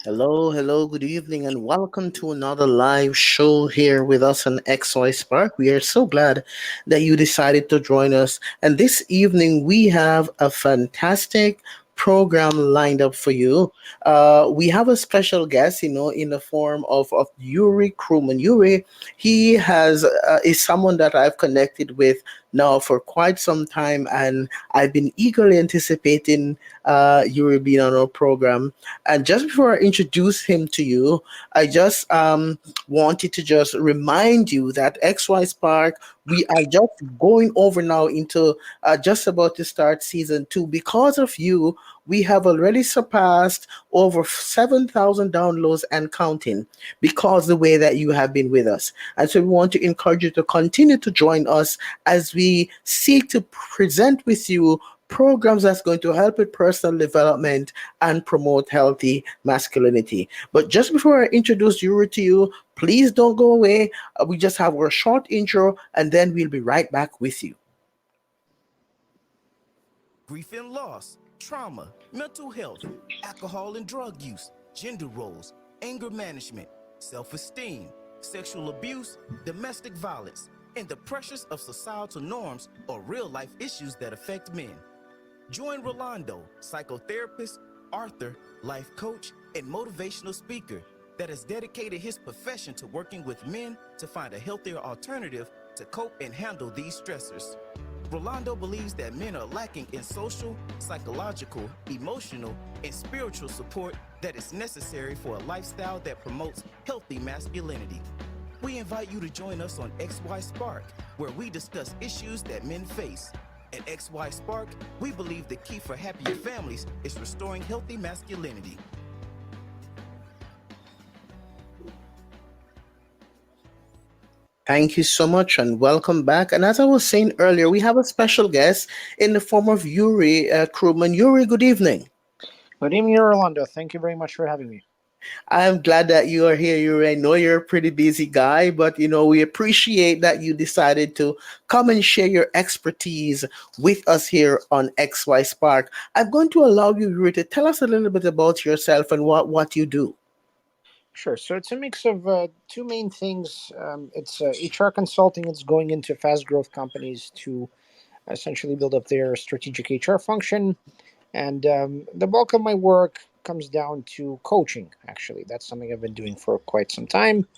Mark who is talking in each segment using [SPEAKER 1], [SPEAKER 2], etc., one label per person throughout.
[SPEAKER 1] Hello, hello, good evening, and welcome to another live show here with us on XY Spark. We are so glad that you decided to join us. And this evening, we have a fantastic program lined up for you. We have a special guest, in the form of Yuri Kruman. Yuri, he is someone that I've connected with now for quite some time, and I've been eagerly anticipating Yuri being on our program. And just before I introduce him to you, I just wanted to just remind you that XY Spark, we are just going over now into just about to start season two. Because of you, we have already surpassed over 7,000 downloads and counting because the way that you have been with us. And so we want to encourage you to continue to join us as we seek to present with you programs that's going to help with personal development and promote healthy masculinity. But just before I introduce Yuri to you, please don't go away. We just have our short intro and then we'll be right back with you.
[SPEAKER 2] Grief and loss, trauma, mental health, alcohol and drug use, gender roles, anger management, self-esteem, sexual abuse, domestic violence, and the pressures of societal norms are real-life issues that affect men. Join Rolando, psychotherapist, author, life coach, and motivational speaker that has dedicated his profession to working with men to find a healthier alternative to cope and handle these stressors. Rolando believes that men are lacking in social, psychological, emotional, and spiritual support that is necessary for a lifestyle that promotes healthy masculinity. We invite you to join us on XY Spark, where we discuss issues that men face. At XY Spark, we believe the key for happier families is restoring healthy masculinity.
[SPEAKER 1] Thank you so much and welcome back. And as I was saying earlier, we have a special guest in the form of Yuri Kruman. Yuri, good evening.
[SPEAKER 3] Good evening, Orlando. Thank you very much for having me.
[SPEAKER 1] I'm glad that you are here. I know you're a pretty busy guy, but we appreciate that you decided to come and share your expertise with us here on XY Spark. I'm going to allow you, Yuri, to tell us a little bit about yourself and what you do.
[SPEAKER 3] Sure. So it's a mix of two main things. It's HR consulting. It's going into fast growth companies to essentially build up their strategic HR function. And the bulk of my work comes down to coaching, actually. That's something I've been doing for quite some time.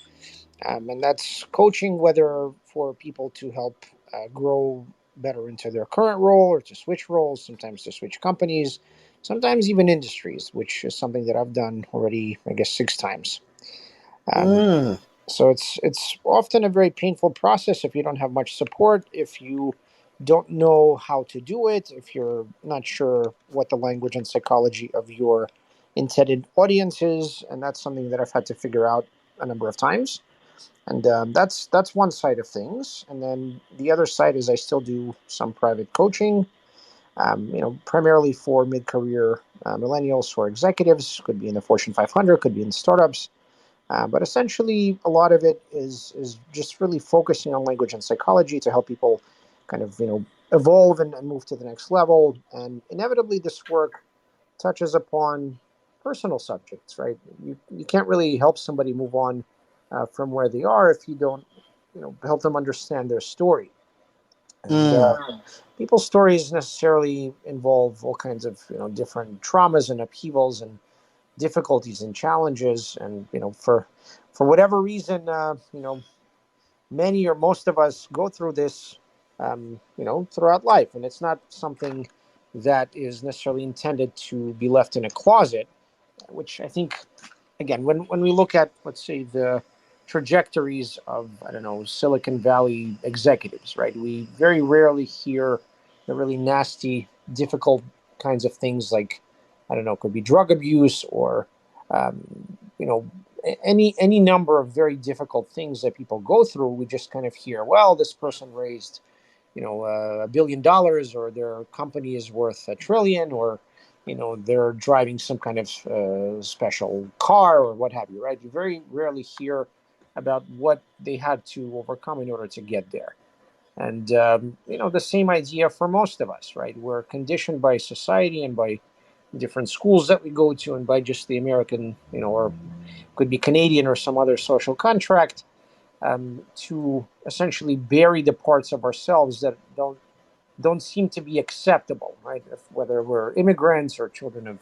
[SPEAKER 3] And that's coaching, whether for people to help grow better into their current role or to switch roles, sometimes to switch companies, sometimes even industries, which is something that I've done already, I guess, 6 times. Um,
[SPEAKER 1] Mm.
[SPEAKER 3] so it's often a very painful process if you don't have much support, if you don't know how to do it, if you're not sure what the language and psychology of your intended audience is, and that's something that I've had to figure out a number of times. And that's one side of things. And then the other side is I still do some private coaching, primarily for mid-career millennials or executives. Could be in the Fortune 500, could be in startups. But essentially, a lot of it is just really focusing on language and psychology to help people kind of evolve and move to the next level. And inevitably, this work touches upon personal subjects, right? You can't really help somebody move on from where they are if you don't help them understand their story. And
[SPEAKER 1] Mm.
[SPEAKER 3] people's stories necessarily involve all kinds of different traumas and upheavals and difficulties and challenges, and for whatever reason, many or most of us go through this, throughout life, and it's not something that is necessarily intended to be left in a closet. Which I think, again, when we look at, let's say, the trajectories of, I don't know, Silicon Valley executives, right? We very rarely hear the really nasty, difficult kinds of things like, I don't know, could be drug abuse or, you know, any number of very difficult things that people go through. We just kind of hear, well, this person raised, $1 billion, or their company is worth 1 trillion, or they're driving some kind of special car or what have you, right? You very rarely hear about what they had to overcome in order to get there. And the same idea for most of us, right? We're conditioned by society and by different schools that we go to, and by just the American, or could be Canadian or some other social contract, to essentially bury the parts of ourselves that don't seem to be acceptable, right? Whether we're immigrants or children of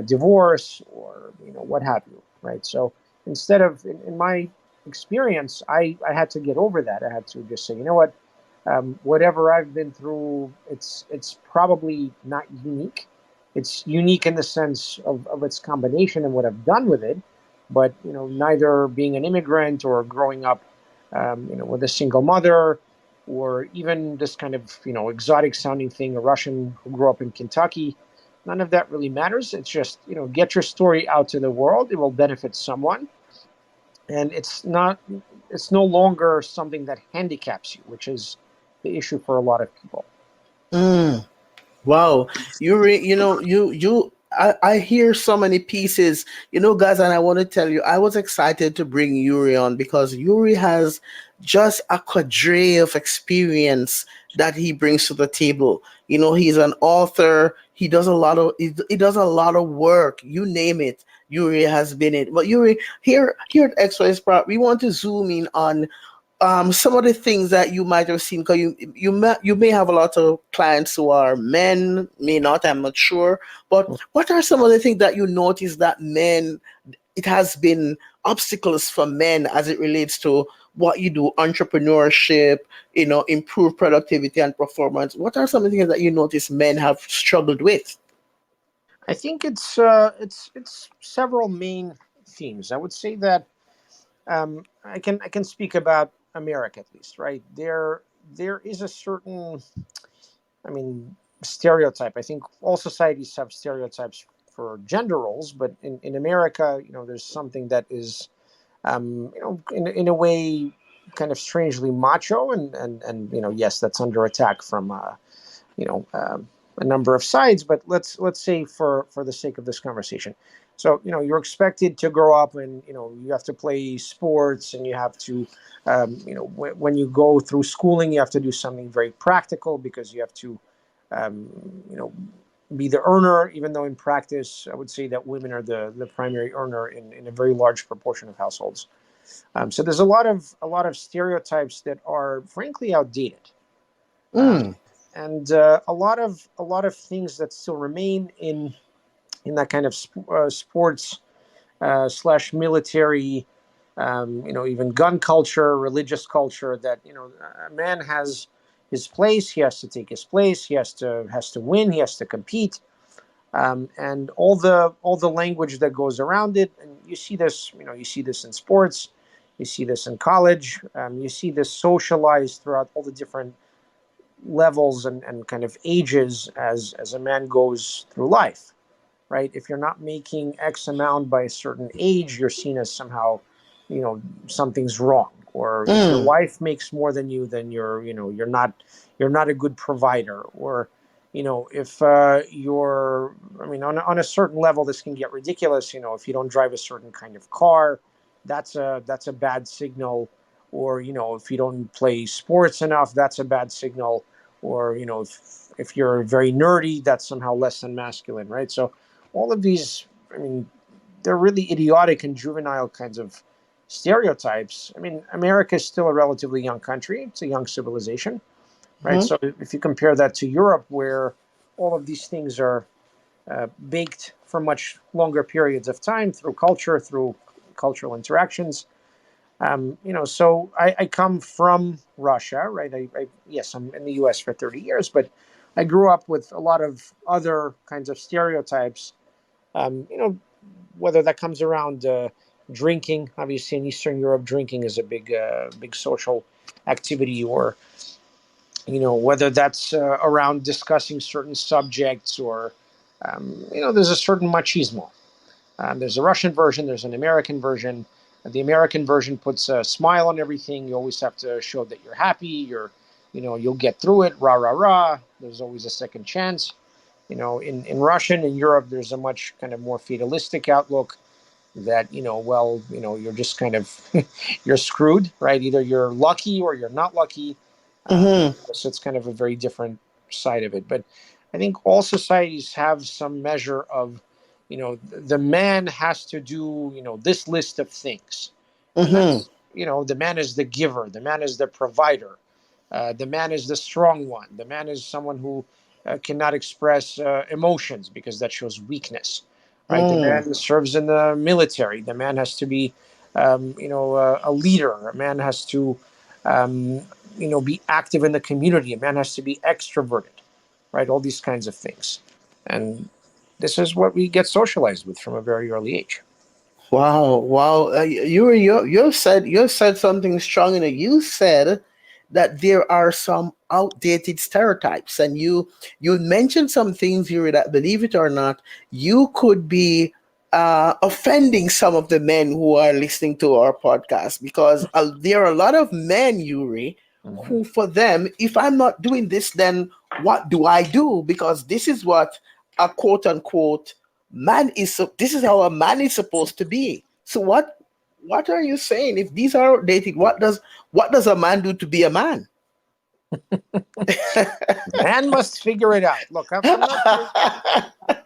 [SPEAKER 3] divorce, or what have you, right? So instead of, in my experience, I had to get over that. I had to just say, you know what, whatever I've been through, it's probably not unique. It's unique in the sense of its combination and what I've done with it, but neither being an immigrant or growing up, with a single mother, or even this kind of exotic sounding thing, a Russian who grew up in Kentucky. None of that really matters. It's just get your story out to the world. It will benefit someone, and it's no longer something that handicaps you, which is the issue for a lot of people.
[SPEAKER 1] Mm. Wow, I hear so many pieces, guys, and I want to tell you, I was excited to bring Yuri on because Yuri has just a quadre of experience that he brings to the table. He's an author. He does a lot of work. You name it, Yuri has been it. But Yuri, here at XY Sprout, we want to zoom in on some of the things that you might have seen, because you may have a lot of clients who are men, may not, I'm not sure, but what are some of the things that you notice that men, it has been obstacles for men as it relates to what you do, entrepreneurship, improve productivity and performance? What are some of the things that you notice men have struggled with?
[SPEAKER 3] I think it's several main themes. I would say that I can speak about America at least, right? There is a certain, I mean, stereotype. I think all societies have stereotypes for gender roles, but in America, there's something that is, in a way, kind of strangely macho, and yes, that's under attack from you know a number of sides. But let's say for the sake of this conversation, so you're expected to grow up, and you have to play sports, and you have to, when you go through schooling, you have to do something very practical because you have to, um, you know be the earner, even though in practice I would say that women are the primary earner in a very large proportion of households. So there's a lot of stereotypes that are frankly outdated, um,
[SPEAKER 1] Mm,
[SPEAKER 3] and a lot of things that still remain in that kind of sports slash military, even gun culture, religious culture. That a man has his place. He has to take his place. He has to win. He has to compete, and all the language that goes around it. And you see this, in sports, you see this in college, you see this socialized throughout all the different levels and kind of ages as a man goes through life, right? If you're not making X amount by a certain age, you're seen as somehow, something's wrong. Or if your
[SPEAKER 1] mm,
[SPEAKER 3] wife makes more than you, then you're not a good provider. Or, if you're, I mean, on a certain level, this can get ridiculous. If you don't drive a certain kind of car, that's a bad signal. Or if you don't play sports enough, that's a bad signal. Or if you're very nerdy, that's somehow less than masculine, right? So all of these, I mean, they're really idiotic and juvenile kinds of stereotypes. I mean, America is still a relatively young country. It's a young civilization, right?
[SPEAKER 1] mhm,
[SPEAKER 3] So if you compare that to Europe, where all of these things are baked for much longer periods of time through culture, through cultural interactions. So I come from Russia, right? Yes, I'm in the U.S. for 30 years, but I grew up with a lot of other kinds of stereotypes, um, you know, whether that comes around drinking. Obviously, in Eastern Europe, drinking is a big social activity, or whether that's around discussing certain subjects, or there's a certain machismo. There's a Russian version, there's an American version. The American version puts a smile on everything. You always have to show that you're happy. You'll get through it. Rah rah rah. There's always a second chance. In Russian and Europe, there's a much kind of more fatalistic outlook that well, you're just kind of you're screwed, right? Either you're lucky or you're not lucky.
[SPEAKER 1] mhm,
[SPEAKER 3] So it's kind of a very different side of it. But I think all societies have some measure of, the man has to do, this list of things. And
[SPEAKER 1] Mm-hmm.
[SPEAKER 3] that's, the man is the giver, the man is the provider, the man is the strong one, the man is someone who cannot express emotions because that shows weakness, right? The
[SPEAKER 1] Mm.
[SPEAKER 3] man serves in the military, the man has to be, a leader, a man has to, um, be active in the community, a man has to be extroverted, right? All these kinds of things. And this is what we get socialized with from a very early age.
[SPEAKER 1] Wow, wow. You said something strong. You said that there are some outdated stereotypes, and you mentioned some things, Yuri, that, believe it or not, you could be offending some of the men who are listening to our podcast, because there are a lot of men, Yuri,
[SPEAKER 3] Mhm.
[SPEAKER 1] who, for them, if I'm not doing this, then what do I do? Because this is what a quote unquote this is how a man is supposed to be. So what are you saying? If these are outdated, what does a man do to be a man?
[SPEAKER 3] Man must figure it out. Look, I'm not here.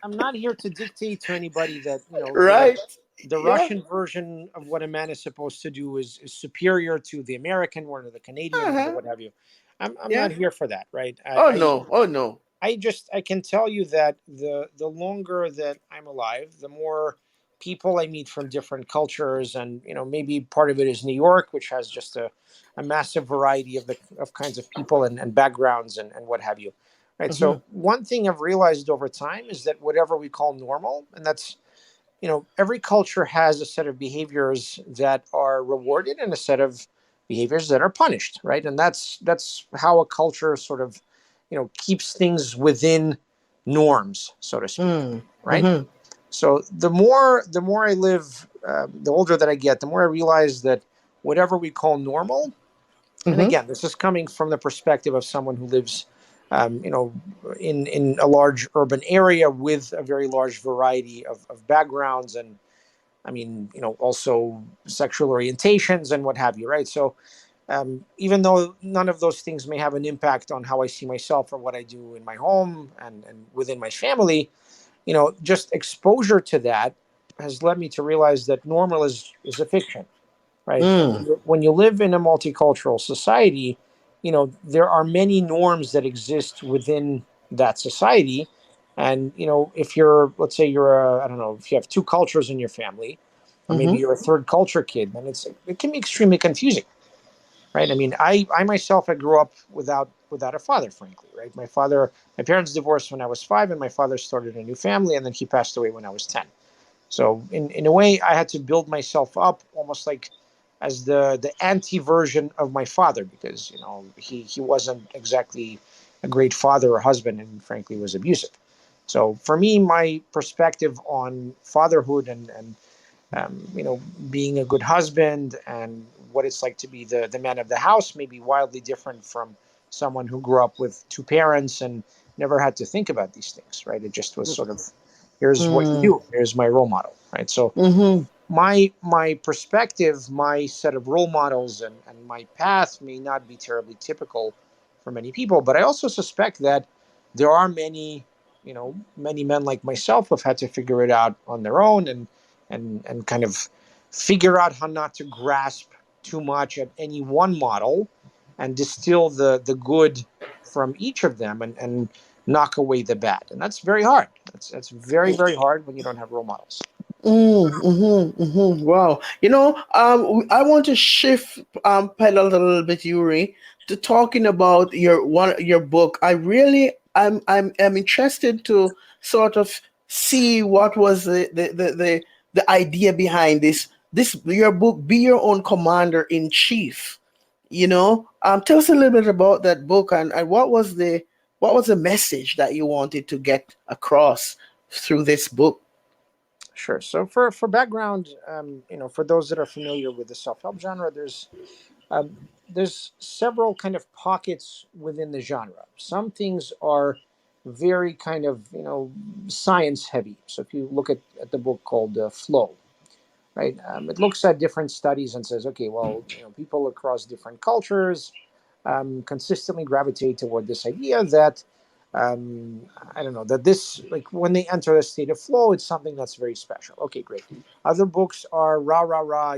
[SPEAKER 3] I'm not here to dictate to anybody that the
[SPEAKER 1] Right?
[SPEAKER 3] the
[SPEAKER 1] Yeah.
[SPEAKER 3] Russian version of what a man is supposed to do is superior to the American one or the Canadian one or
[SPEAKER 1] Uh-huh.
[SPEAKER 3] what have you. I'm
[SPEAKER 1] Yeah.
[SPEAKER 3] not here for that, right?
[SPEAKER 1] Oh no. Oh no.
[SPEAKER 3] I can tell you that the longer that I'm alive, the more people I meet from different cultures, and maybe part of it is New York, which has just a massive variety of kinds of people and backgrounds and what have you. Right.
[SPEAKER 1] Mm-hmm.
[SPEAKER 3] So one thing I've realized over time is that whatever we call normal, and that's every culture has a set of behaviors that are rewarded and a set of behaviors that are punished, right? And that's how a culture sort of keeps things within norms, so to speak,
[SPEAKER 1] Mm.
[SPEAKER 3] right?
[SPEAKER 1] Mm-hmm.
[SPEAKER 3] So the more I live, the older that I get, the more I realize that whatever we call normal, and
[SPEAKER 1] Mm-hmm.
[SPEAKER 3] again, this is coming from the perspective of someone who lives, in a large urban area with a very large variety of backgrounds, and I mean, also sexual orientations and what have you, right? So, even though none of those things may have an impact on how I see myself or what I do in my home and within my family, just exposure to that has led me to realize that normal is a fiction, right?
[SPEAKER 1] Mm.
[SPEAKER 3] When you live in a multicultural society, there are many norms that exist within that society. And, if you're, let's say I don't know, if you have two cultures in your family, or maybe
[SPEAKER 1] Mm-hmm.
[SPEAKER 3] you're a third culture kid, then it can be extremely confusing, right? I mean, I myself, I grew up without a father, frankly, right? My parents divorced when I was 5, and my father started a new family, and then he passed away when I was 10. So in a way, I had to build myself up almost like as the anti version of my father, because he wasn't exactly a great father or husband, and frankly was abusive. So for me, my perspective on fatherhood and being a good husband and what it's like to be the man of the house may be wildly different from someone who grew up with two parents and never had to think about these things, right? It just was sort of, here's what you
[SPEAKER 1] Mm.
[SPEAKER 3] do, here's my role model, right? So
[SPEAKER 1] Mm-hmm.
[SPEAKER 3] my perspective, my set of role models, and my path may not be terribly typical for many people, but I also suspect that there are many men like myself who have had to figure it out on their own, and kind of figure out how not to grasp too much at any one model and distill the good from each of them, and knock away the bad. And that's very hard. That's very, very hard when you don't have role models.
[SPEAKER 1] Mm-hmm, mm-hmm. Wow. I want to shift pedal a little bit, Yuri, to talking about your book. I'm interested to sort of see what was the idea behind this your book, Be Your Own Commander in Chief. Tell us a little bit about that book, and what was the message that you wanted to get across through this book?
[SPEAKER 3] Sure. So for background, for those that are familiar with the self help genre, there's several kind of pockets within the genre. Some things are very kind of science heavy. So if you look at the book called Flow, right, it looks at different studies and says, okay, well, people across different cultures consistently gravitate toward this idea that um, I don't know, that this, like when they enter a state of flow, it's something that's very special. Okay, great. Other books are rah rah rah,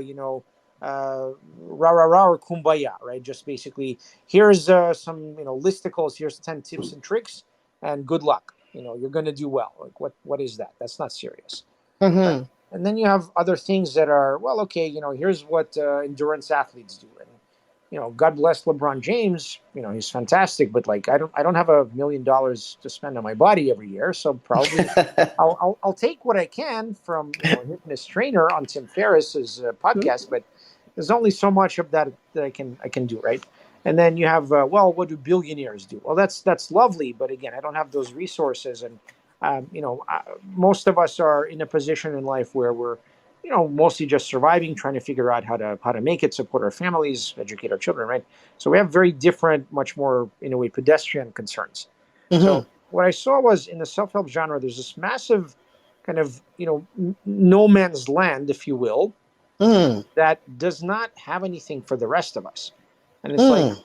[SPEAKER 3] rah rah rah or kumbaya, right? Just basically, here's some listicles, here's 10 tips and tricks, and good luck. You're gonna do well. Like what is that? That's not serious, right?
[SPEAKER 1] Mm-hmm.
[SPEAKER 3] And then you have other things that are, well, okay, here's what endurance athletes do, and God bless LeBron James. He's fantastic, but like I don't have $1 million to spend on my body every year, so probably I'll take what I can from him and his trainer on Tim Ferriss's podcast, but there's only so much of that I can do, right? And then you have, well, what do billionaires do? Well, that's lovely, but again, I don't have those resources, and most of us are in a position in life where we're mostly just surviving, trying to figure out how to make it, support our families, educate our children, right? So we have very different, much more in a way pedestrian concerns.
[SPEAKER 1] Mm-hmm.
[SPEAKER 3] So what I saw was in the self-help genre, there's this massive kind of no man's land, if you will,
[SPEAKER 1] Mm.
[SPEAKER 3] that does not have anything for the rest of us, and it's like,
[SPEAKER 1] Mm.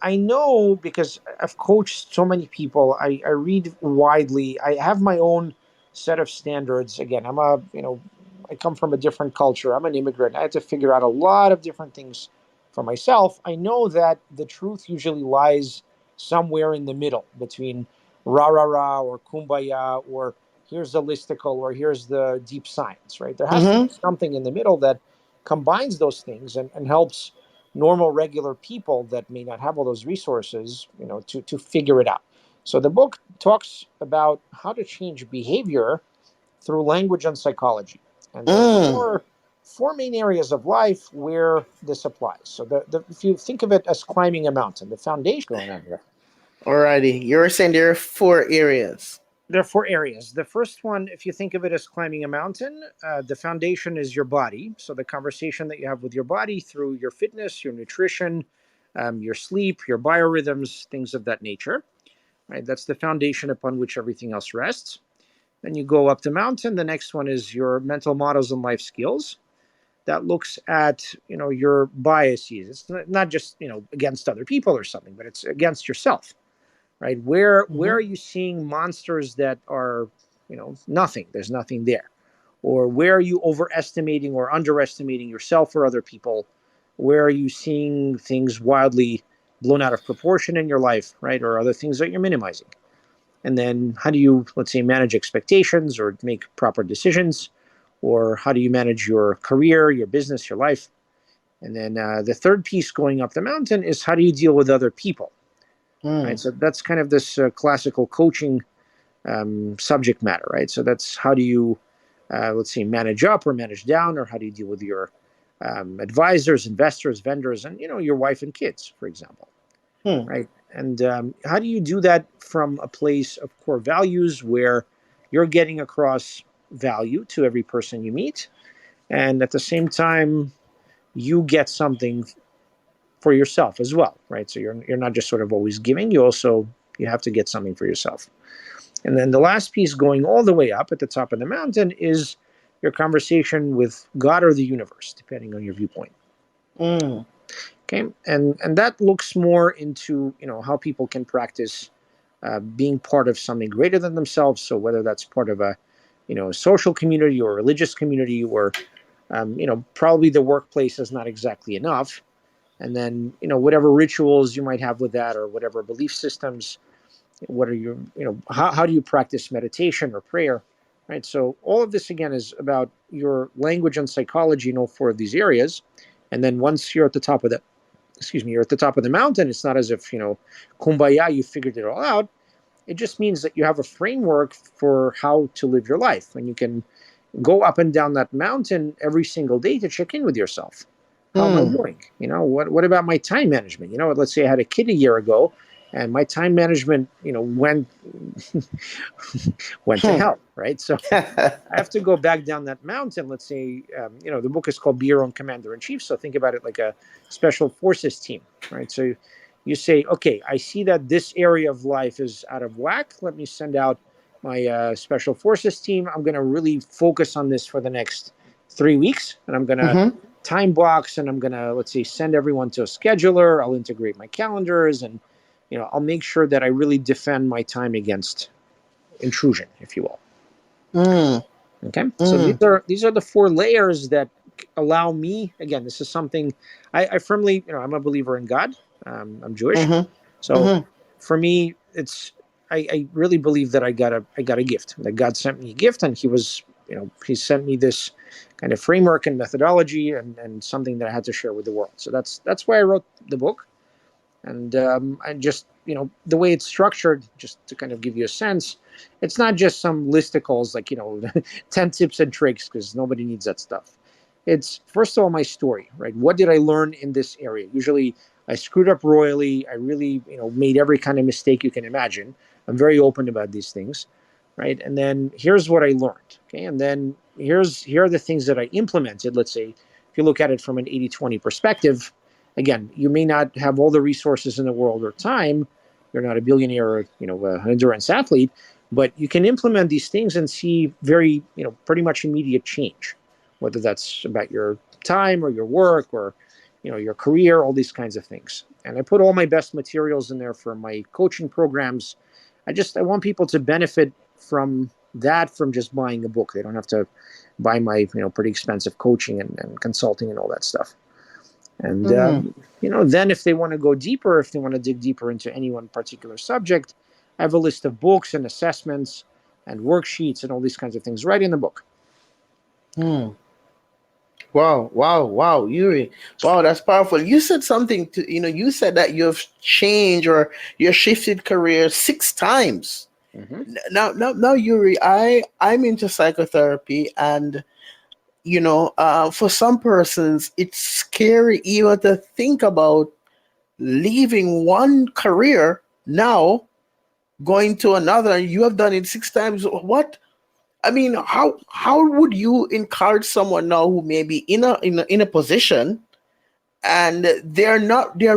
[SPEAKER 3] I know because I've coached so many people. I read widely. I have my own set of standards. Again, I come from a different culture. I'm an immigrant. I had to figure out a lot of different things for myself. I know that the truth usually lies somewhere in the middle between rah rah rah or kumbaya or here's the listicle or here's the deep science, right? There has to be
[SPEAKER 1] Mm-hmm.
[SPEAKER 3] something in the middle that combines those things and helps normal regular people that may not have all those resources to figure it out. So the book talks about how to change behavior through language and psychology, and there are
[SPEAKER 1] Mm.
[SPEAKER 3] four main areas of life where this applies. So if you think of it as climbing a mountain, the foundation going on here,
[SPEAKER 1] Alrighty. You were saying there are four areas.
[SPEAKER 3] there are four areas. The first one, if you think of it as climbing a mountain, the foundation is your body. So the conversation that you have with your body through your fitness, your nutrition, your sleep, your biorhythms, things of that nature. Right, that's the foundation upon which everything else rests. Then you go up the mountain. The next one is your mental models and life skills. That looks at your biases. It's not just against other people or something, but it's against yourself, right? Where
[SPEAKER 1] Mm-hmm.
[SPEAKER 3] are you seeing monsters that are nothing? There's nothing there. Or where are you overestimating or underestimating yourself or other people? Where are you seeing things wildly blown out of proportion in your life, right? Or other things that you're minimizing? And then how do you, let's say, manage expectations or make proper decisions? Or how do you manage your career, your business, your life? And then the third piece going up the mountain is how do you deal with other people, right?
[SPEAKER 1] Mm.
[SPEAKER 3] So that's kind of this classical coaching subject matter, right? So that's how do you, let's say, manage up or manage down, or how do you deal with your advisors, investors, vendors, and your wife and kids, for example,
[SPEAKER 1] Mm.
[SPEAKER 3] right? And how do you do that from a place of core values where you're getting across value to every person you meet, and at the same time you get something for yourself as well, right? So you're not just sort of always giving; you have to get something for yourself. And then the last piece going all the way up at the top of the mountain is your conversation with God or the universe, depending on your viewpoint.
[SPEAKER 1] Mm.
[SPEAKER 3] Okay, and that looks more into how people can practice being part of something greater than themselves. So whether that's part of a social community or religious community, or probably the workplace is not exactly enough. And then whatever rituals you might have with that, or whatever belief systems, what are your how do you practice meditation or prayer, right? So all of this again is about your language and psychology in all four of these areas. And then once you're at the top of the you're at the top of the mountain, it's not as if kumbaya, you figured it all out. It just means that you have a framework for how to live your life, and you can go up and down that mountain every single day to check in with yourself. How am I
[SPEAKER 1] Mm.
[SPEAKER 3] doing? What about my time management? Let's say I had a kid a year ago, and my time management, went to
[SPEAKER 1] Hmm.
[SPEAKER 3] hell, right? So I have to go back down that mountain. Let's say, the book is called Be Your Own Commander in Chief. So think about it like a special forces team, right? So you say, okay, I see that this area of life is out of whack. Let me send out my special forces team. I'm going to really focus on this for the next 3 weeks, and I'm going to
[SPEAKER 1] Mm-hmm.
[SPEAKER 3] time blocks, and I'm going to, let's say, send everyone to a scheduler. I'll integrate my calendars, and I'll make sure that I really defend my time against intrusion, if you will.
[SPEAKER 1] Mm,
[SPEAKER 3] Okay, so these
[SPEAKER 1] mm,
[SPEAKER 3] are these are the four layers that allow me. Again, this is something I firmly, I'm a believer in God. I'm Jewish,
[SPEAKER 1] mm-hmm,
[SPEAKER 3] so
[SPEAKER 1] mm-hmm,
[SPEAKER 3] for me, it's I really believe that I got a gift. That God sent me a gift, and He sent me this kind of framework and methodology, and something that I had to share with the world. So that's why I wrote the book. And just the way it's structured, just to kind of give you a sense, it's not just some listicles like 10 tips and tricks, because nobody needs that stuff. It's first of all my story, right? What did I learn in this area? Usually I screwed up royally. I really made every kind of mistake you can imagine. I'm very open about these things, right? And then here's what I learned. Okay, and then here are the things that I implemented. Let's say if you look at it from an 80-20 perspective, again, you may not have all the resources in the world or time. You're not a billionaire or an endurance athlete, but you can implement these things and see very pretty much immediate change, whether that's about your time or your work or your career, all these kinds of things. And I put all my best materials in there for my coaching programs. I want people to benefit from that, from just buying a book. They don't have to buy my pretty expensive coaching and consulting and all that stuff. And
[SPEAKER 1] mm.
[SPEAKER 3] then if they want to go deeper, if they want to dig deeper into any one particular subject, I have a list of books and assessments and worksheets and all these kinds of things right in the book.
[SPEAKER 1] Mm. Wow, wow, wow, Yuri. Wow, that's powerful. You said something you said that you've changed or you shifted careers 6 times.
[SPEAKER 3] Mm-hmm.
[SPEAKER 1] Now, Yuri, I'm into psychotherapy, and for some persons, it's scary even to think about leaving one career now, going to another. You have done it 6 times. What? I mean, how would you encourage someone now who may be in a position, and they're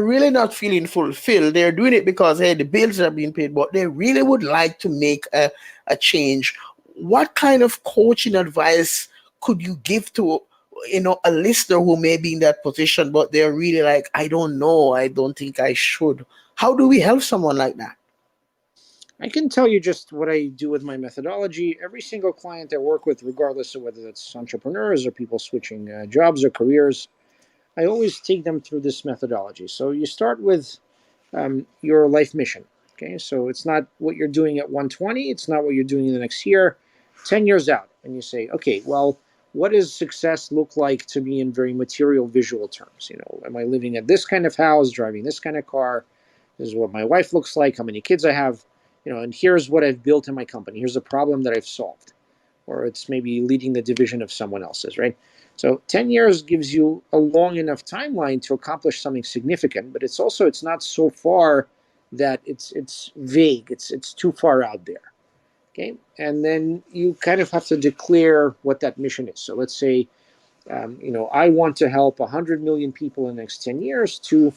[SPEAKER 1] really not feeling fulfilled. They're doing it because, hey, the bills are being paid, but they really would like to make a change. What kind of coaching advice could you give to a listener who may be in that position, but they're really like, I don't know, I don't think I should? How do we help someone like that?
[SPEAKER 3] I can tell you just what I do with my methodology. Every single client I work with, regardless of whether that's entrepreneurs or people switching jobs or careers, I always take them through this methodology. So you start with your life mission. Okay, so it's not what you're doing at 120. It's not what you're doing in the next year, 10 years out. And you say, okay, well, what does success look like to me in very material, visual terms? Am I living at this kind of house, driving this kind of car? This is what my wife looks like, how many kids I have, and here's what I've built in my company. Here's a problem that I've solved. Or it's maybe leading the division of someone else's, right? So 10 years gives you a long enough timeline to accomplish something significant, but it's not so far that it's vague. It's too far out there. Okay. And then you kind of have to declare what that mission is. So let's say I want to help 100 million people in the next 10 years to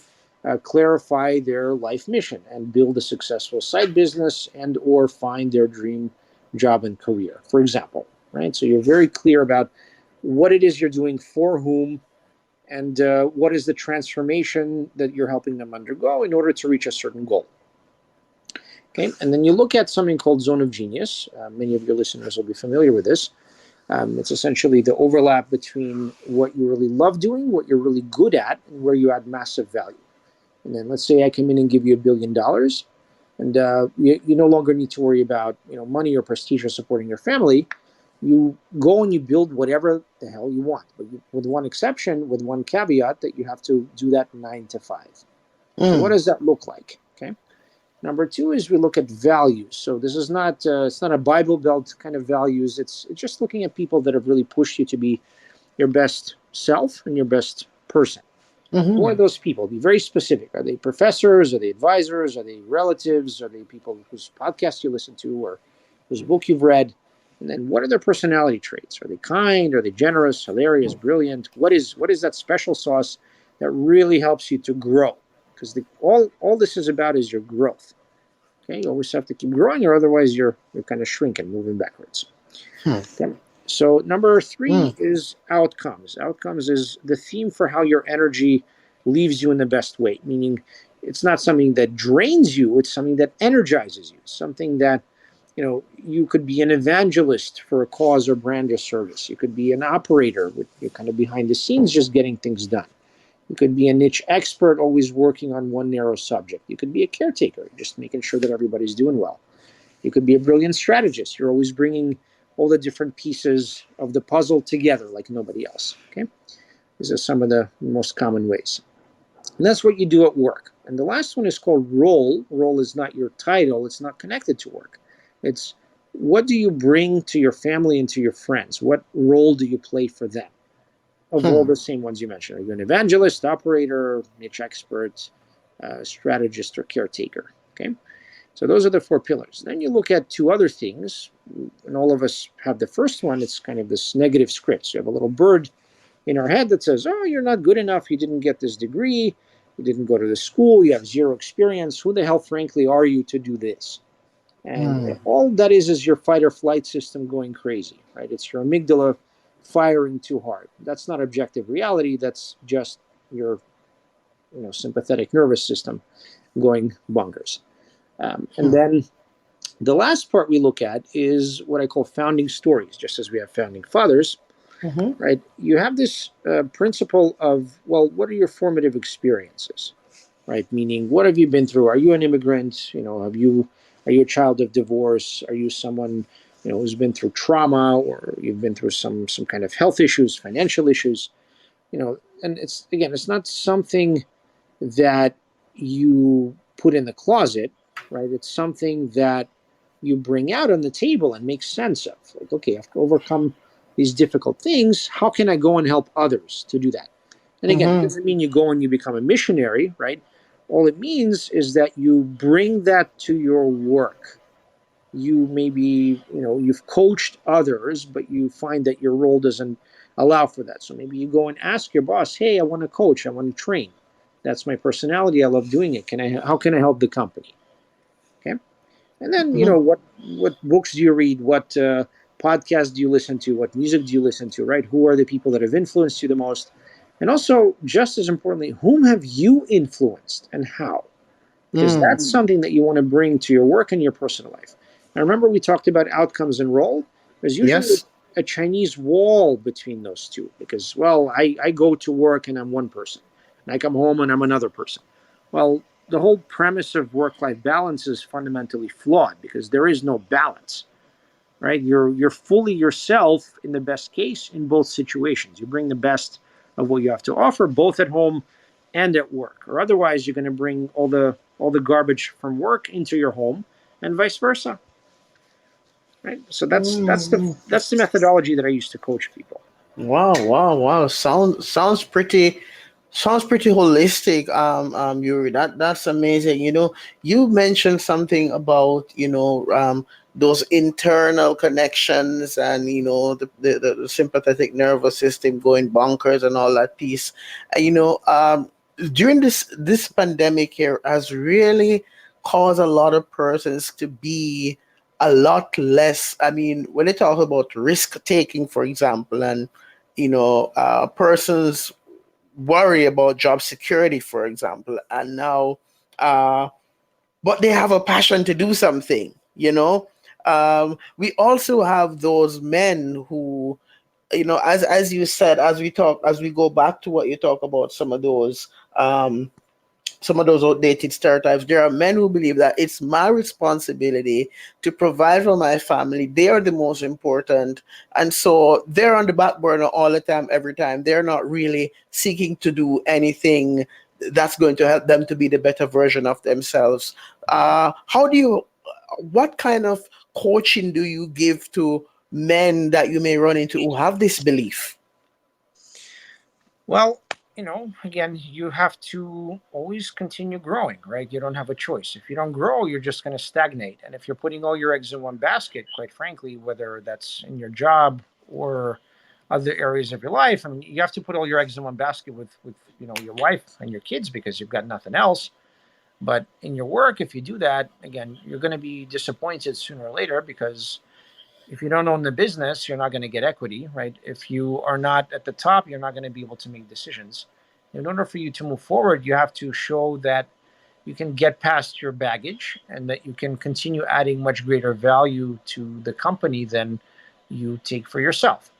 [SPEAKER 3] clarify their life mission and build a successful side business and or find their dream job and career, for example, right? So you're very clear about what it is you're doing for whom, and what is the transformation that you're helping them undergo in order to reach a certain goal. Okay, and then you look at something called zone of genius. Many of your listeners will be familiar with this. It's essentially the overlap between what you really love doing, what you're really good at, and where you add massive value. And then let's say I come in and give you $1 billion, and you no longer need to worry about money or prestige or supporting your family. You go and you build whatever the hell you want, but with one exception, with one caveat, that you have to do that 9 to 5. So what
[SPEAKER 1] Mm,
[SPEAKER 3] does that look like? Okay. Number two is we look at values. So this is not it's not a Bible Belt kind of values. It's just looking at people that have really pushed you to be your best self and your best person. Who are
[SPEAKER 1] mm-hmm,
[SPEAKER 3] those people? Be very specific. Are they professors? Are they advisors? Are they relatives? Are they people whose podcast you listen to or whose book you've read? And then what are their personality traits? Are they kind? Are they generous, hilarious, brilliant? What is that special sauce that really helps you to grow? Because all this is about is your growth. Okay, you always have to keep growing, or otherwise you're kind of shrinking, moving backwards.
[SPEAKER 1] mm,
[SPEAKER 3] Okay. So number three
[SPEAKER 1] mm,
[SPEAKER 3] is outcomes. Outcomes is the theme for how your energy leaves you in the best way. Meaning, It's not something that drains you. It's something that energizes you. Something that, you could be an evangelist for a cause or brand or service. You could be an operator with you're kind of behind the scenes, just getting things done. You could be a niche expert, always working on one narrow subject. You could be a caretaker, just making sure that everybody's doing well. You could be a brilliant strategist. You're always bringing all the different pieces of the puzzle together like nobody else. Okay, these are some of the most common ways. And that's what you do at work. And the last one is called role. Role is not your title, it's not connected to work. It's what do you bring to your family and to your friends? What role do you play for them? Of all
[SPEAKER 1] Hmm.
[SPEAKER 3] the same ones you mentioned. Are you an evangelist, operator, niche expert, strategist, or caretaker? Okay. So those are the four pillars. Then you look at two other things, and all of us have the first one. It's kind of this negative script. So you have a little bird in our head that says, "Oh, you're not good enough. You didn't get this degree. You didn't go to the school. You have zero experience. Who the hell, frankly, are you to do this?" And
[SPEAKER 1] Hmm.
[SPEAKER 3] all that is your fight or flight system going crazy, right? It's your amygdala firing too hard. That's not objective reality. That's just your, sympathetic nervous system going bonkers. And
[SPEAKER 1] Hmm.
[SPEAKER 3] then the last part we look at is what I call founding stories. Just as we have founding fathers,
[SPEAKER 1] Hmm.
[SPEAKER 3] right? You have this principle of, well, what are your formative experiences, right? Meaning, what have you been through? Are you an immigrant? Are you a child of divorce? Are you someone, who's been through trauma, or you've been through some kind of health issues, financial issues? And it's not something that you put in the closet, right? It's something that you bring out on the table and make sense of. Like, okay, I've overcome these difficult things. How can I go and help others to do that? And again, it
[SPEAKER 1] Hmm.
[SPEAKER 3] doesn't mean you go and you become a missionary, right? All it means is that you bring that to your work. You maybe, you've coached others, but you find that your role doesn't allow for that. So maybe you go and ask your boss, hey, I want to coach, I want to train. That's my personality. I love doing it. How can I help the company? Okay. And then,
[SPEAKER 1] Hmm.
[SPEAKER 3] what books do you read? What podcasts do you listen to? What music do you listen to? Right? Who are the people that have influenced you the most? And also, just as importantly, whom have you influenced and how? Because
[SPEAKER 1] Hmm.
[SPEAKER 3] that's something that you want to bring to your work and your personal life. Now, remember we talked about outcomes and role. There's usually
[SPEAKER 1] Yes.
[SPEAKER 3] a Chinese wall between those two because, well, I go to work and I'm one person, and I come home and I'm another person. Well, the whole premise of work-life balance is fundamentally flawed because there is no balance, right? You're fully yourself in the best case in both situations. You bring the best of what you have to offer, both at home and at work, or otherwise you're going to bring all the garbage from work into your home, and vice versa, right? So
[SPEAKER 1] Hmm.
[SPEAKER 3] that's the methodology that I use to coach people.
[SPEAKER 1] Wow, wow, wow. Sounds pretty holistic, Yuri. That's amazing. You mentioned something about, those internal connections and, the sympathetic nervous system going bonkers and all that piece. During this pandemic here has really caused a lot of persons to be a lot less. I mean, when they talk about risk taking, for example, and persons worry about job security, for example, and now, uh, but they have a passion to do something. We also have those men who, as you said, as we go back to what you talk about, some of those outdated stereotypes. There are men who believe that it's my responsibility to provide for my family. They are the most important. And so they're on the back burner all the time, every time. They're not really seeking to do anything that's going to help them to be the better version of themselves. What kind of coaching do you give to men that you may run into who have this belief?
[SPEAKER 3] Well, again, you have to always continue growing, right? You don't have a choice. If you don't grow, you're just going to stagnate. And if you're putting all your eggs in one basket, quite frankly, whether that's in your job or other areas of your life, I mean, you have to put all your eggs in one basket with your wife and your kids because you've got nothing else. But in your work, if you do that, again, you're going to be disappointed sooner or later because if you don't own the business, you're not going to get equity, right? If you are not at the top, you're not going to be able to make decisions. In order for you to move forward, you have to show that you can get past your baggage and that you can continue adding much greater value to the company than you take for yourself,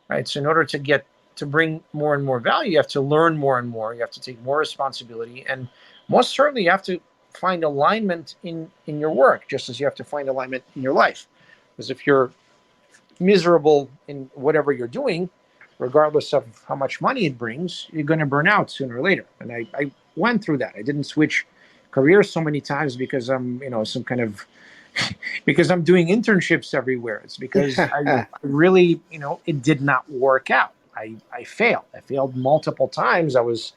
[SPEAKER 3] right? So in order to get to bring more and more value, you have to learn more and more. You have to take more responsibility, and most certainly, you have to find alignment in your work, just as you have to find alignment in your life. Because if you're miserable in whatever you're doing, regardless of how much money it brings, you're going to burn out sooner or later. And I went through that. I didn't switch careers so many times because I'm, some kind of because I'm doing internships everywhere. It's because I really, it did not work out. I failed. I failed multiple times. I was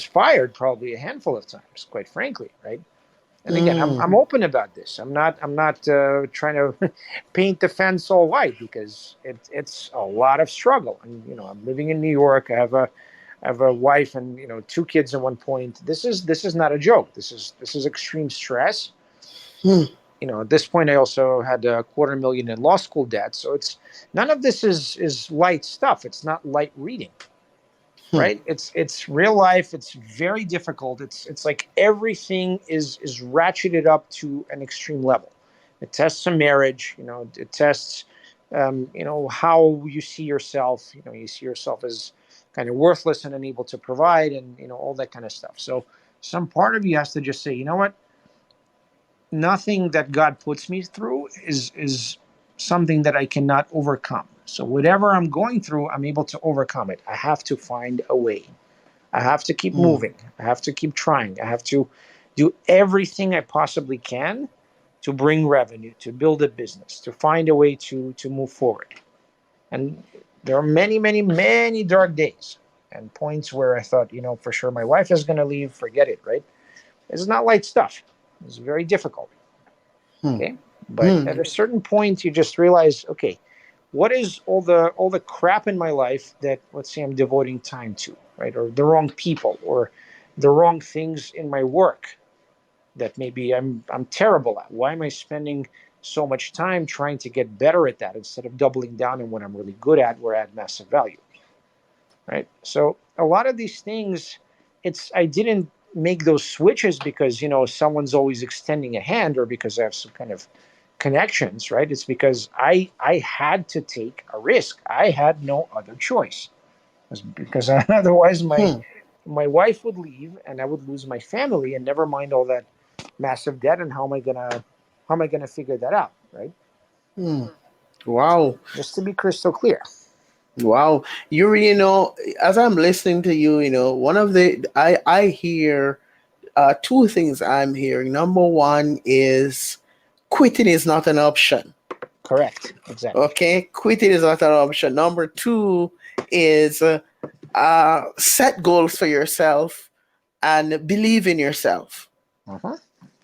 [SPEAKER 3] fired probably a handful of times, quite frankly, right? And again, I'm,
[SPEAKER 1] Mm.
[SPEAKER 3] I'm open about this. I'm not trying to paint the fence all white because it's a lot of struggle. And I'm living in New York. I have a wife and 2 kids at one point. This is not a joke. This is extreme stress.
[SPEAKER 1] Hmm.
[SPEAKER 3] At this point, I also had a quarter million in law school debt. So it's none of this is light stuff. It's not light reading,
[SPEAKER 1] Hmm.
[SPEAKER 3] right? It's real life. It's very difficult. It's like everything is ratcheted up to an extreme level. It tests a marriage. It tests how you see yourself. You see yourself as kind of worthless and unable to provide, and all that kind of stuff. So some part of you has to just say, you know what, nothing that God puts me through is something that I cannot overcome. So whatever I'm going through, I'm able to overcome it. I have to find a way. I have to keep
[SPEAKER 1] Hmm.
[SPEAKER 3] moving. I have to keep trying. I have to do everything I possibly can to bring revenue, to build a business, to find a way to move forward. And there are many, many, many dark days and points where I thought, for sure my wife is going to leave. Forget it, right? It's not light stuff. It's very difficult.
[SPEAKER 1] Hmm.
[SPEAKER 3] Okay. But
[SPEAKER 1] Hmm.
[SPEAKER 3] at a certain point, you just realize, okay, what is all the crap in my life that, let's say, I'm devoting time to, right? Or the wrong people, or the wrong things in my work that maybe I'm terrible at. Why am I spending so much time trying to get better at that instead of doubling down on what I'm really good at, where I add massive value, right? So a lot of these things, I didn't make those switches because someone's always extending a hand or because I have some kind of connections, right? It's because I had to take a risk. I had no other choice. Because otherwise
[SPEAKER 1] Hmm.
[SPEAKER 3] my wife would leave and I would lose my family, and never mind all that massive debt, and how am I gonna figure that out, right?
[SPEAKER 1] Hmm. Wow.
[SPEAKER 3] Just to be crystal clear.
[SPEAKER 1] Wow. Yuri, as I'm listening to you, one of the I hear two things I'm hearing. Number one is quitting is not an option.
[SPEAKER 3] Correct. Exactly.
[SPEAKER 1] Okay, quitting is not an option. Number two is set goals for yourself and believe in yourself.
[SPEAKER 3] Uh-huh.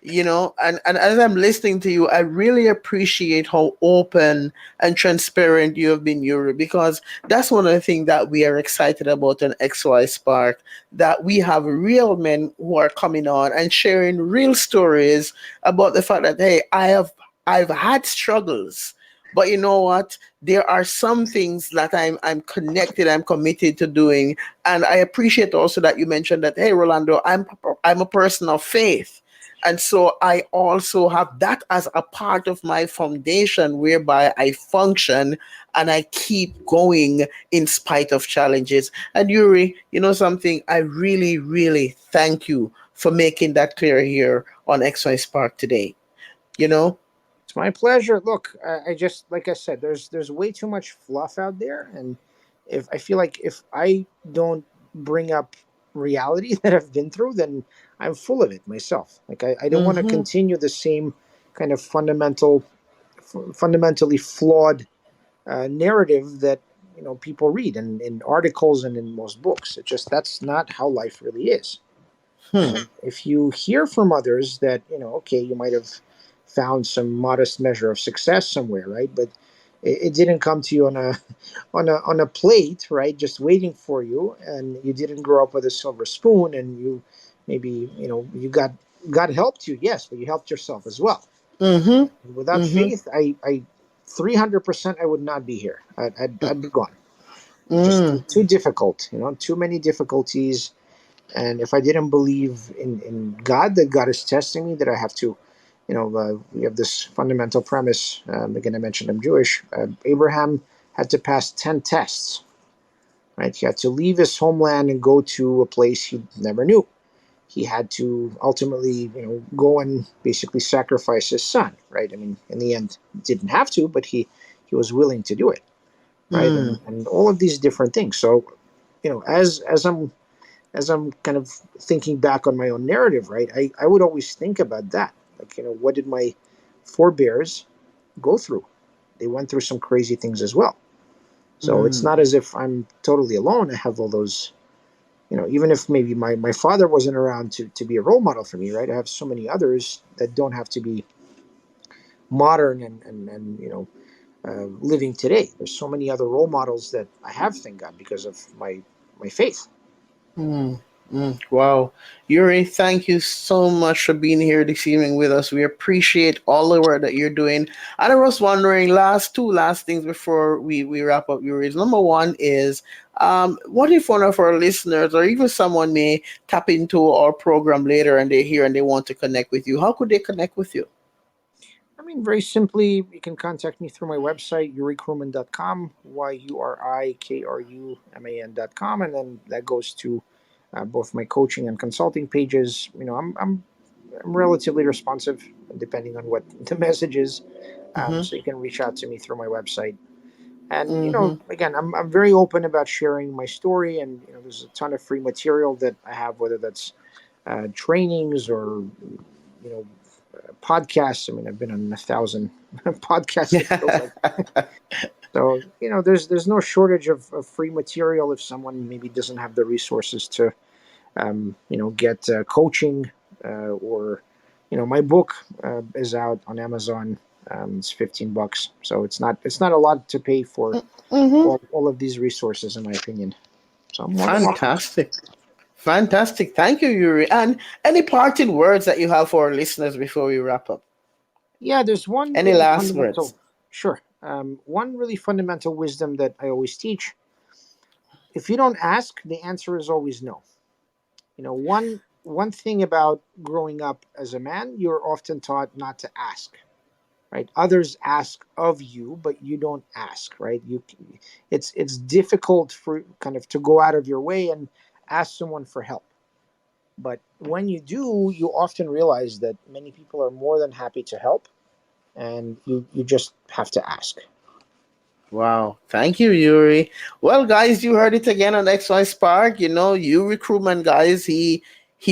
[SPEAKER 1] And as I'm listening to you, I really appreciate how open and transparent you have been, Yuri, because that's one of the things that we are excited about in XY Spark, that we have real men who are coming on and sharing real stories about the fact that, hey, I've had struggles. But you know what? There are some things that I'm connected, I'm committed to doing, and I appreciate also that you mentioned that. Hey, Rolando, I'm a person of faith, and so I also have that as a part of my foundation whereby I function and I keep going in spite of challenges. And Yuri, you know something, I really, really thank you for making that clear here on XY Spark today. You know?
[SPEAKER 3] It's my pleasure. Look, I just, like I said, there's way too much fluff out there, and if I feel like if I don't bring up reality that I've been through, then I'm full of it myself. Like I don't want to
[SPEAKER 1] Mm-hmm.
[SPEAKER 3] continue the same kind of fundamentally flawed narrative that people read in articles and in most books. It just That's not how life really is.
[SPEAKER 1] Hmm.
[SPEAKER 3] And if you hear from others that, okay, you might have found some modest measure of success somewhere, right? But it didn't come to you on a on a plate, right? Just waiting for you, and you didn't grow up with a silver spoon, and you maybe you God helped you, yes, but you helped yourself as well.
[SPEAKER 1] Mm-hmm.
[SPEAKER 3] Without
[SPEAKER 1] Mm-hmm.
[SPEAKER 3] faith, I 300% I would not be here. I'd be gone. Just
[SPEAKER 1] Mm.
[SPEAKER 3] too difficult, too many difficulties, And if I didn't believe in God, that God is testing me, that I have to, we have this fundamental premise. Again, I mentioned I'm Jewish. Abraham had to pass 10 tests, right? He had to leave his homeland and go to a place he never knew. He had to ultimately, go and basically sacrifice his son, right? I mean, in the end, didn't have to, but he was willing to do it, right?
[SPEAKER 1] Mm,
[SPEAKER 3] And all of these different things. So, as I'm kind of thinking back on my own narrative, right? I would always think about that. Like, what did my forebears go through? They went through some crazy things as well. So it's
[SPEAKER 1] mm,
[SPEAKER 3] not as if I'm totally alone. I have all those, even if maybe my father wasn't around to be a role model for me, right? I have so many others that don't have to be modern and living today. There's so many other role models that I have, thank God, because of my faith.
[SPEAKER 1] mm, Wow. Yuri, thank you so much for being here this evening with us. We appreciate all the work that you're doing. And I was wondering, last things before we wrap up, Yuri. Number one is, what if one of our listeners or even someone may tap into our program later and they're here and they want to connect with you? How could they connect with you?
[SPEAKER 3] I mean, very simply, you can contact me through my website, yurikruman.com, YURIKRUMAN.com, and then that goes to both my coaching and consulting pages. I'm relatively responsive, depending on what the message is.
[SPEAKER 1] Mm-hmm.
[SPEAKER 3] So you can reach out to me through my website. And
[SPEAKER 1] Mm-hmm.
[SPEAKER 3] again, I'm very open about sharing my story, and there's a ton of free material that I have, whether that's trainings or you know podcasts. I mean, I've been on 1,000 podcasts. It feels like. So there's no shortage of free material if someone maybe doesn't have the resources to get coaching or my book is out on Amazon. It's $15, so it's not a lot to pay for
[SPEAKER 1] Mm-hmm.
[SPEAKER 3] all of these resources, in my opinion. So I'm more than welcome.
[SPEAKER 1] Fantastic. Fantastic. Thank you, Yuri. And any parting words that you have for our listeners before we wrap up?
[SPEAKER 3] Yeah, there's one
[SPEAKER 1] Any
[SPEAKER 3] really
[SPEAKER 1] last words?
[SPEAKER 3] fundamental. Sure. One really fundamental wisdom that I always teach: if you don't ask, the answer is always no. One thing about growing up as a man, you're often taught not to ask, right? Others ask of you, but you don't ask, right? It's difficult for kind of to go out of your way and ask someone for help. But when you do, you often realize that many people are more than happy to help, and you just have to ask.
[SPEAKER 1] Wow. Thank you, Yuri. Well, guys, you heard it again on XY Spark. Yuri Kruman, guys, he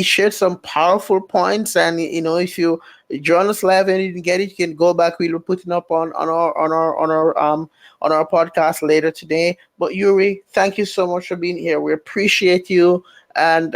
[SPEAKER 1] shared some powerful points. And if you join us live and you didn't get it, you can go back. We'll be putting up on our podcast later today. But Yuri, thank you so much for being here. We appreciate you. And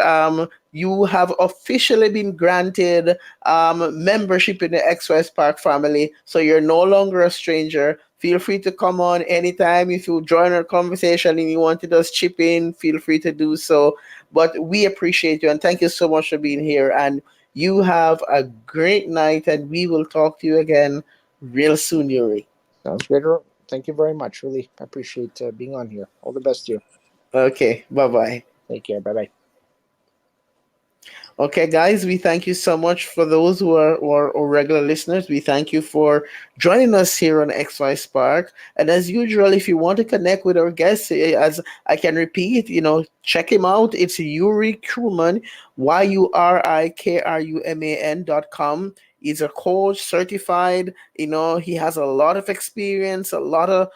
[SPEAKER 1] you have officially been granted membership in the XY Spark family. So you're no longer a stranger. Feel free to come on anytime. If you join our conversation and you wanted us chip in, feel free to do so. But we appreciate you and thank you so much for being here. And you have a great night, and we will talk to you again real soon, Yuri.
[SPEAKER 3] Sounds great. Thank you very much. Really appreciate being on here. All the best to you.
[SPEAKER 1] Okay, bye bye.
[SPEAKER 3] Take care. Bye bye.
[SPEAKER 1] Okay, guys, we thank you so much for those who are regular listeners. We thank you for joining us here on XY Spark. And as usual, if you want to connect with our guests, as I can repeat, check him out. It's Yuri Kruman, YURIKRUMAN.com. He's a coach, certified. He has a lot of experience, a lot of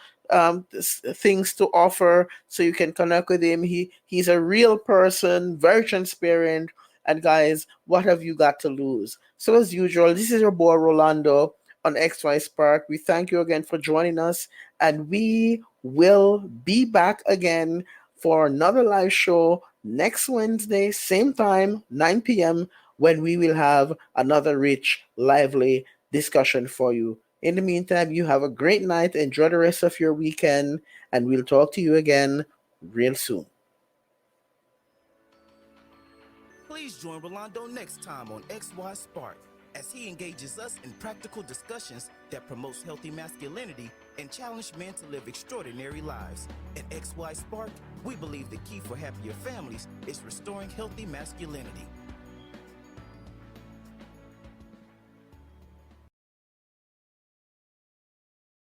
[SPEAKER 1] things to offer. So you can connect with him. He's a real person, very transparent, and guys, what have you got to lose? So, as usual, this is your boy Rolando on XY Spark. We thank you again for joining us, and we will be back again for another live show next Wednesday, same time, 9 p.m., when we will have another rich, lively discussion for you. In the meantime, you have a great night. Enjoy the rest of your weekend, and we'll talk to you again real soon.
[SPEAKER 2] Please join Rolando next time on XY Spark as he engages us in practical discussions that promotes healthy masculinity and challenge men to live extraordinary lives. At XY Spark, we believe the key for happier families is restoring healthy masculinity.